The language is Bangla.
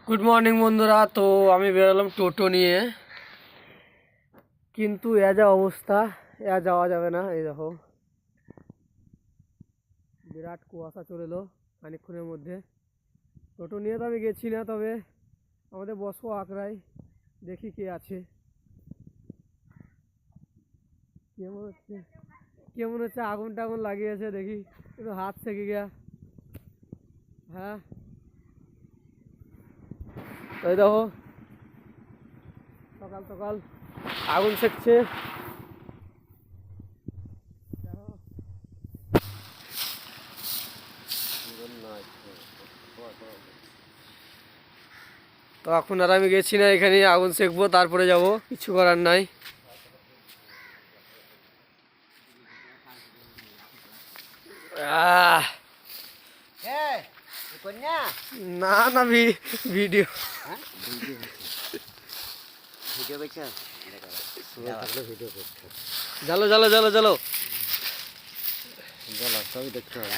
গুড মর্নিং বন্ধুরা। তো আমি বেরোলাম টোটো নিয়ে, কিন্তু এ যা অবস্থা, যাওয়া যাবে না। এই দেখো বিরাট কুয়াশা চলে এলো খানিকক্ষণের মধ্যে। টোটো নিয়ে তো আমি গেছি না, তবে আমাদের বসবো আকরাই, দেখি কে আছে। কেমন হচ্ছে কেমন হচ্ছে আগুন টাগুন লাগিয়েছে, দেখি একটু হাত থেকে গিয়া। হ্যাঁ, এই দেখো সকাল সকাল আগুন সেকছে। তো এখন আর আমি গেছি না, এখানে আগুন সেকবো, তারপরে যাব, কিছু করার নাই। আহ, না না, ভিডিও জ্বালো জ্বালো জ্বালো জ্বালো। সবই দেখতে হবে।